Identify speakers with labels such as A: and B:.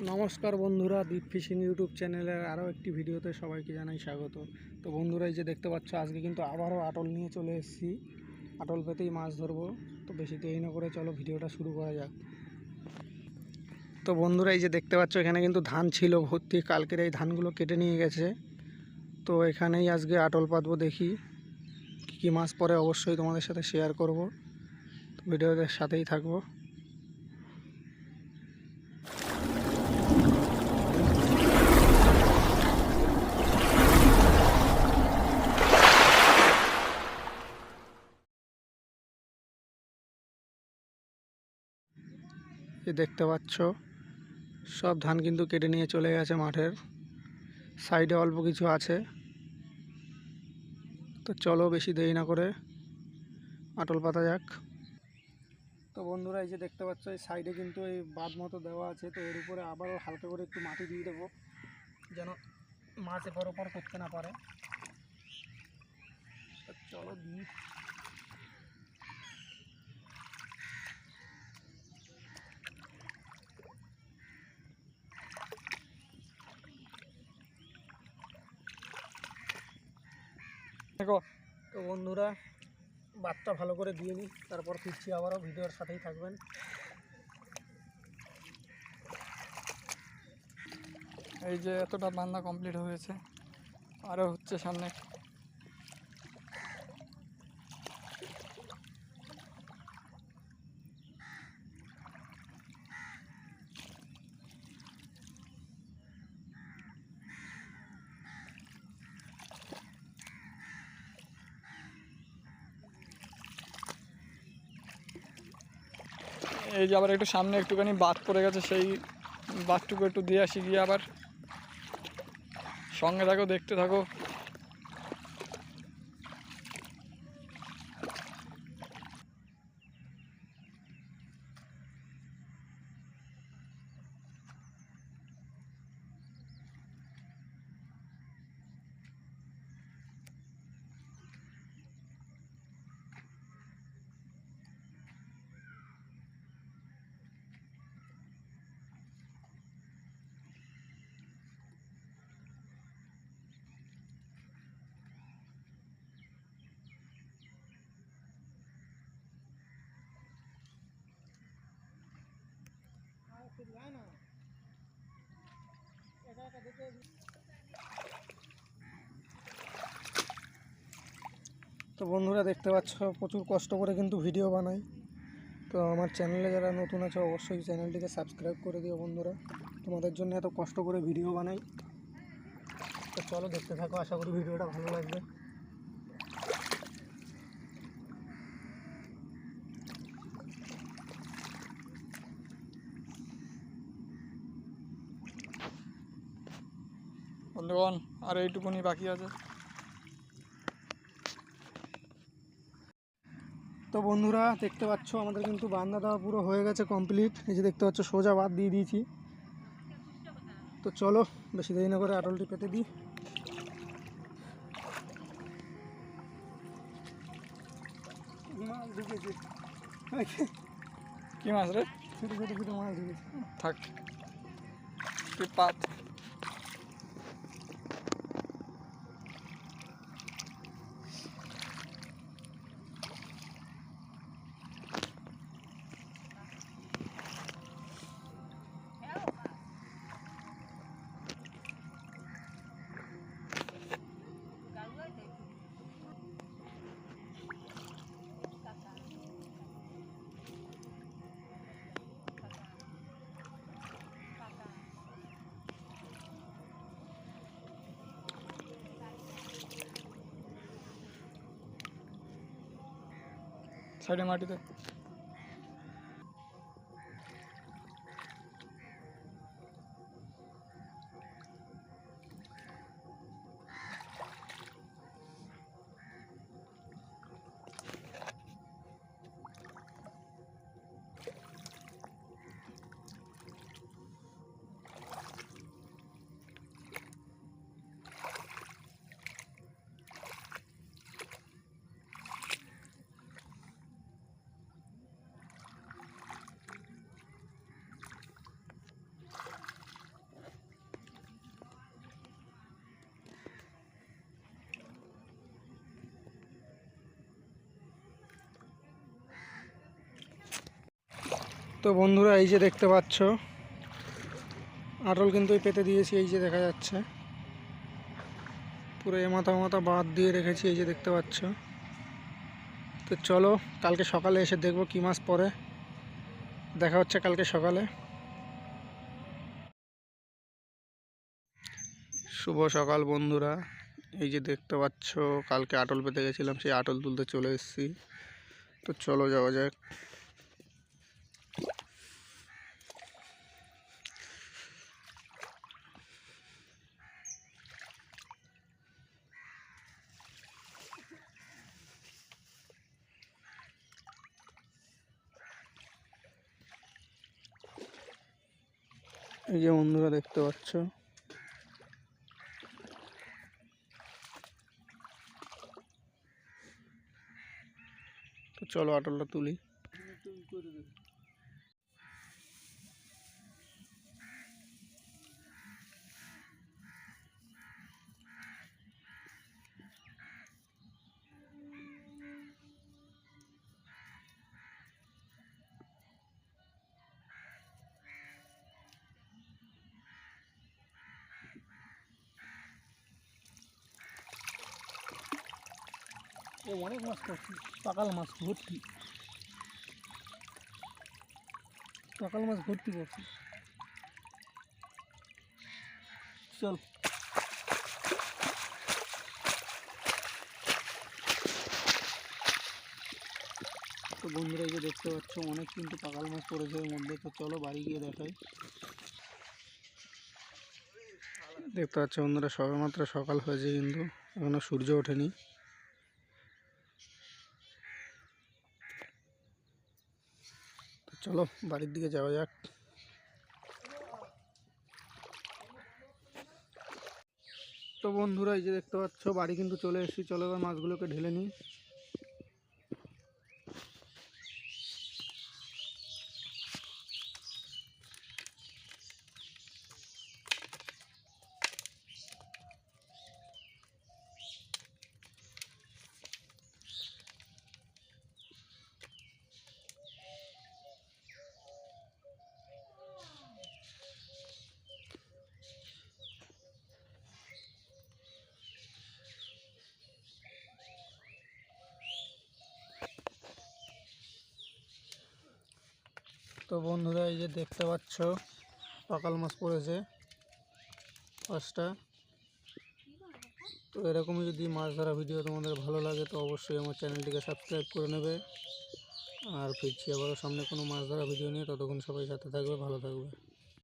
A: নমস্কার বন্ধুরা, দীপ fishing YouTube চ্যানেলের আরও একটি ভিডিওতে সবাইকে জানাই স্বাগত। তো বন্ধুরা, এই যে দেখতে পাচ্ছ, আজকে কিন্তু আবারও আটল নিয়ে চলে এসেছি। আটল পেতেই মাছ ধরবো। তো বেশি দেরি না করে চলো ভিডিওটা শুরু করা যাক। তো বন্ধুরা, এই যে দেখতে পাচ্ছ, এখানে কিন্তু ধান ছিল ভর্তি। কালকের এই ধানগুলো কেটে নিয়ে গেছে। তো এখানেই আজকে আটল পাতবো, দেখি কী মাছ পরে অবশ্যই তোমাদের সাথে শেয়ার করব। তো ভিডিওদের সাথেই থাকবো। এই দেখতে পাচ্ছ, সব ধান কিন্তু কেটে নিয়ে চলে গেছে মাঠের। সাইডে অল্প কিছু আছে। তো চলো বেশি দেরি না করে আটল পাতা যাক। তো বন্ধুরা, এই যে দেখতে পাচ্ছ, এই সাইডে কিন্তু এই বাঁধ মতো দেওয়া আছে। তো এর উপরে আবারও হালকা করে একটু মাটি দিয়ে দেবো, যেন মাছ এপর ওপর করতে না পারে। তো চলো দিই। দেখো, তো বন্ধুরা, বাঁধটা ভালো করে দিয়ে নিই, তারপর ফিরছি আবারও। ভিডিওর সাথেই থাকবেন।
B: এই যে এতটা বান্ধা কমপ্লিট হয়েছে, আরও হচ্ছে সামনে। এই যে আবার একটু সামনে একটুখানি বাঁধ পড়ে গেছে, সেই বাঁধটুকু একটু দিয়ে আসি, গিয়ে আবার সঙ্গে থাকো, দেখতে থাকো।
A: তো বন্ধুরা, দেখতে পাচ্ছ, প্রচুর কষ্ট করে কিন্তু ভিডিও বানাই। তো আমার চ্যানেলে যারা নতুন আছে অবশ্যই চ্যানেলটিকে সাবস্ক্রাইব করে দিও বন্ধুরা। তোমাদের জন্য এত কষ্ট করে ভিডিও বানাই। তো চলো দেখতে থাকো, আশা করি ভিডিওটা ভালো লাগবে।
B: বন্ধুগণ, আর এইটুকুনি বাকি আছে।
A: তো বন্ধুরা, দেখতে পাচ্ছ, আমাদের কিন্তু বান্দা দেওয়া পুরো হয়ে গেছে, কমপ্লিট। এই যে দেখতে পাচ্ছ, সোজা বাদ দিয়ে দিয়েছি। তো চলো বেশি দেরি না করে আটলটি পেতে দিই। মাছ ঢুকেছে।
B: কি মাছ রে?
A: ছোটো ছোটো ছোটো মাছ ঢুকেছে।
B: থাক, কি পাত। সাইডে মাটিতে।
A: তো বন্ধুরা এই যে দেখতে পাচ্ছ আটল কিন্তু এই পেতে দিয়েছি, এই যে দেখা যাচ্ছে পুরো এ মাথা মাথা বাদ দিয়ে রেখেছি, এই যে দেখতে পাচ্ছ। তো চলো কালকে সকালে এসে দেখবো কী মাছ পড়ে। দেখা হচ্ছে কালকে সকালে। শুভ সকাল বন্ধুরা, এই যে দেখতে পাচ্ছ কালকে আটল পেতে গেছিলাম, সেই আটল তুলতে চলে এসেছি। তো চলো যাওয়া যাক। এই যে বন্ধুরা দেখতে পাচ্ছ, তো চলো আটলটা তুলি। অনেক মাছ পড়ছি, পাকাল মাছ ভর্তি, পাকাল মাছ ভর্তি পড়ছি। চল তো বন্ধুরা এই যে দেখতে পাচ্ছ অনেক কিন্তু পাকাল মাছ পড়েছে এর মধ্যে। তো চলো বাড়ি গিয়ে দেখাই। দেখতে পাচ্ছ বন্ধুরা সবেমাত্র সকাল হয়েছে, কিন্তু এখনো সূর্য ওঠেনি। তো চলো বাড়ির দিকে যাওয়া যাক। তো বন্ধুরা এই যে দেখতে পাচ্ছ বাড়ি কিন্তু চলে এসেছি। চলো এবার মাছগুলোকে ঢেলে নিই। তো বন্ধুরা এই যে দেখতে পাচ্ছ পাকাল মাছ পড়েছে 5টা। তো এরকমই যদি মাছ ধরা ভিডিও তোমাদের ভালো লাগে তো অবশ্যই আমার চ্যানেলটিকে সাবস্ক্রাইব করে নেবে। আর ফিরছি আবারও সামনে কোনো মাছ ধরা ভিডিও নিয়ে, ততক্ষণ সবাই সাথে থাকবে, ভালো থাকবে।